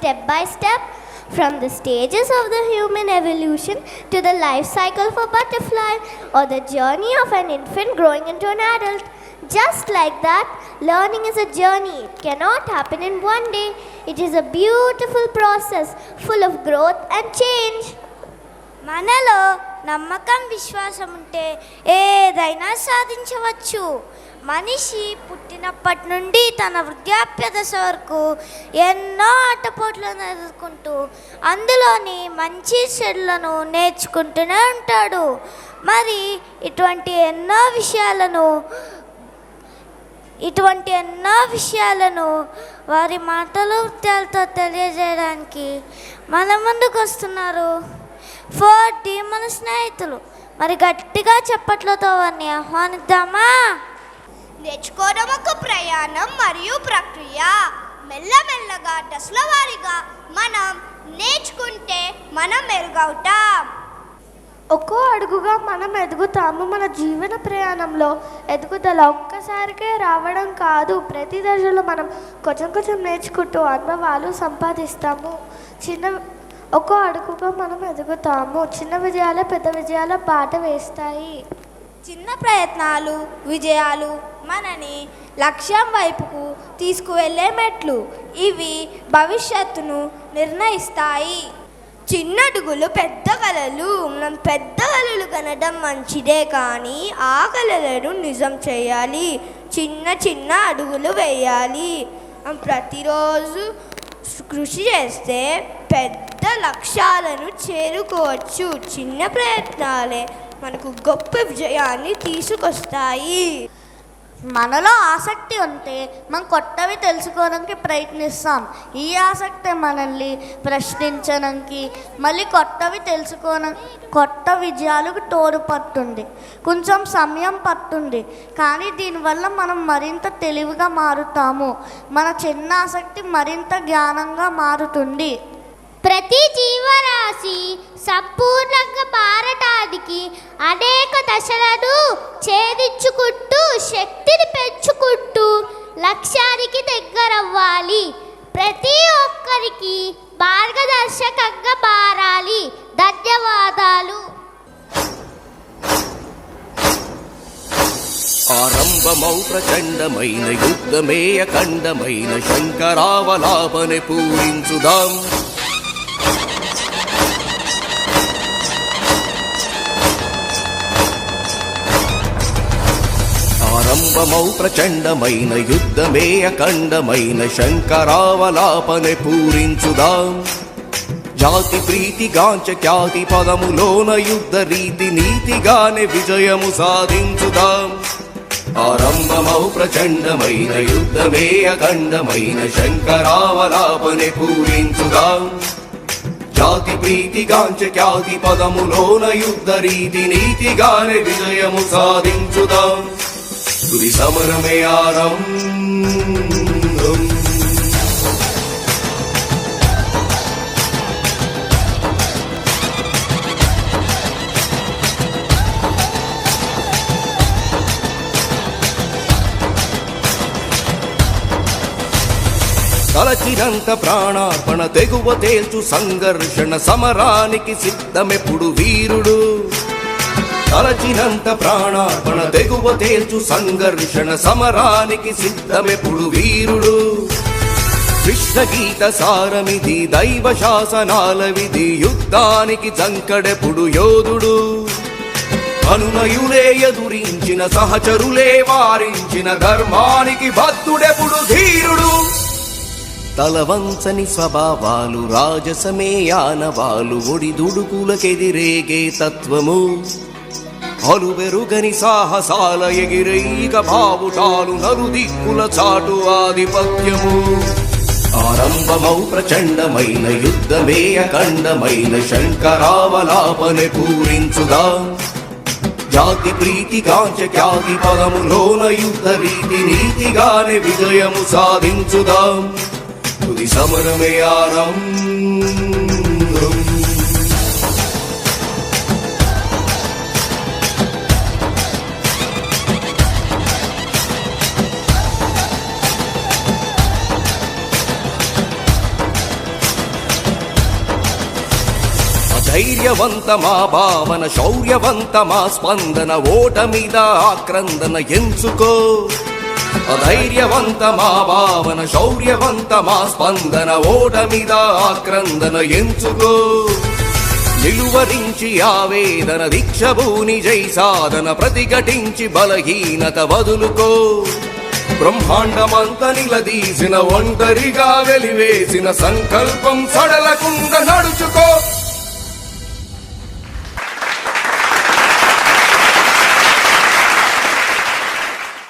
step by step from the stages of the human evolution to the life cycle of a butterfly or the journey of an infant growing into an adult. Just like that, learning is a journey. It cannot happen in one day. It is a beautiful process full of growth and change. మనలో నమ్మకం విశ్వాసం ఉంటే ఏదైనా సాధించవచ్చు. మనిషి పుట్టినప్పటి నుండి తన వృద్ధాప్య దశ వరకు ఎన్నో ఆటపోట్లను ఎదుర్కొంటూ అందులోని మంచి చెడులను నేర్చుకుంటూనే ఉంటాడు. మరి ఇటువంటి ఎన్నో విషయాలను వారి మాటలు వృత్తాలతో తెలియజేయడానికి మన ముందుకు వస్తున్నారు 4D మన స్నేహితులు. మరి గట్టిగా చప్పట్లతో వారిని ఆహ్వానిద్దామా? నేర్చుకోవడం ఒక ప్రయాణం మరియు ప్రక్రియ. మెల్లమెల్లగా దశల వారీగా మనం నేర్చుకుంటే మనం మెరుగవుతాం. ఒక్కో అడుగుగా మనం ఎదుగుతాము. మన జీవన ప్రయాణంలో ఎదుగుదల ఒక్కసారికే రావడం కాదు. ప్రతి దశలో మనం కొంచెం నేర్చుకుంటూ అనుభవాలు సంపాదిస్తాము. ఒక్కో అడుగుగా మనం ఎదుగుతాము. చిన్న విజయాలే పెద్ద విజయాల బాట వేస్తాయి. చిన్న ప్రయత్నాలు విజయాలు మనని లక్ష్యం వైపుకు తీసుకువెళ్ళే మెట్లు. ఇవి భవిష్యత్తును నిర్ణయిస్తాయి. చిన్న అడుగులు పెద్ద కలలు. మనం పెద్ద కలలు కనడం మంచిదే, కానీ ఆ కలలను నిజం చేయాలి. చిన్న అడుగులు వేయాలి. ప్రతిరోజు కృషి చేస్తే పెద్ద లక్ష్యాలను చేరుకోవచ్చు. చిన్న ప్రయత్నాలే మనకు గొప్ప విజయాన్ని తీసుకొస్తాయి. మనలో ఆసక్తి ఉంటే మనం కొత్తవి తెలుసుకోవడానికి ప్రయత్నిస్తాం. ఈ ఆసక్తి మనల్ని ప్రశ్నించడానికి, మళ్ళీ కొత్తవి కొత్త విజయాలకు తోడ్పడుతుంది. కొంచెం సమయం పడుతుంది, కానీ దీనివల్ల మనం మరింత తెలివిగా మారుతాము. మన చిన్న ఆసక్తి మరింత జ్ఞానంగా మారుతుంది. ప్రతి జీవరాశి సంపూర్ణంగా మారటానికి అనేక దశలను ఛేదించుకుంటూ శక్తిని పెంచుకుంటూ లక్ష్యానికి దగ్గరవ్వాలి. ప్రతి ఒక్కరికి మార్గదర్శకంగా మారాలి. ధన్యవాదాలు. ఆరంభమౌ ప్రచండమైన యుద్ధమే అఖండమైన శంకరావలాపనే పూరించుదాం. ఆరంభమౌ ప్రచండమైన యుద్ధమే అఖండమైన శంకరావలాపనే పూరించుదాం. జాతి ప్రీతిగాంచ ఖ్యాతి పదములోన యుద్ధ రీతి నీతిగానే విజయము సాధించుదాం. ఆరంభమౌ ప్రచండమైన యుద్ధమే అఖండమైన శంకరావలాపనే పూరించుదాం. జాతి ప్రీతిగాంచ ఖ్యాతి పదములోన యుద్ధ రీతి నీతిగానే విజయము సాధించుదాం. తుది సమరమే ఆరంభం. తలచినంత ప్రాణార్పణ తెగువ తేల్చు సంఘర్షణ సమరానికి సిద్ధమెప్పుడు వీరుడు. తలచినంత ప్రాణార్పణ తెగువ తేల్చు సంఘర్షణ సమరానికి సిద్ధమెప్పుడు వీరుడు. కృష్ణ గీత సారమిది దైవ శాసనాల విధి యుద్ధానికి జంకడెప్పుడు యోధుడు. అనునయులే ఎదురించిన సహచరులే వారించిన ధర్మానికి భక్తుడెప్పుడు ధీరుడు. తలవంచని స్వభావాలు రాజసమే యానవాలు ఒడిదుడుకులకెదిరేగే తత్వము. అలువెరుగని సాహసాల ఎగిరైక బావుటాలు నలుదిక్కుల చాటు ఆధిపత్యము. ఆరంభమౌ ప్రచండమైన యుద్ధమే అఖండమైన శంకరావలాపనే పూరించుదాం. జాతి ప్రీతిగాంచ ఖ్యాతి పదములోన యుద్ధ రీతి నీతిగానే విజయము సాధించుదాం. తుది సమరమే ఆరంభం. ధైర్యవంతమా భావన శౌర్యవంతమా స్పందన ఓటమిద ఆక్రందన ఎంచుకో ధైర్యవంతమా భావన శౌర్యవంతమా స్పందన ఓటమిద ఆక్రందన ఎంచుకో నిలువరించి ఆవేదన దీక్షభూని జై సాధన ప్రతిఘటించి బలహీనత వదులుకో బ్రహ్మాండమంత నిలదీసిన ఒంటరిగా వెలివేసిన సంకల్పం సడలకుండ నడుచుకో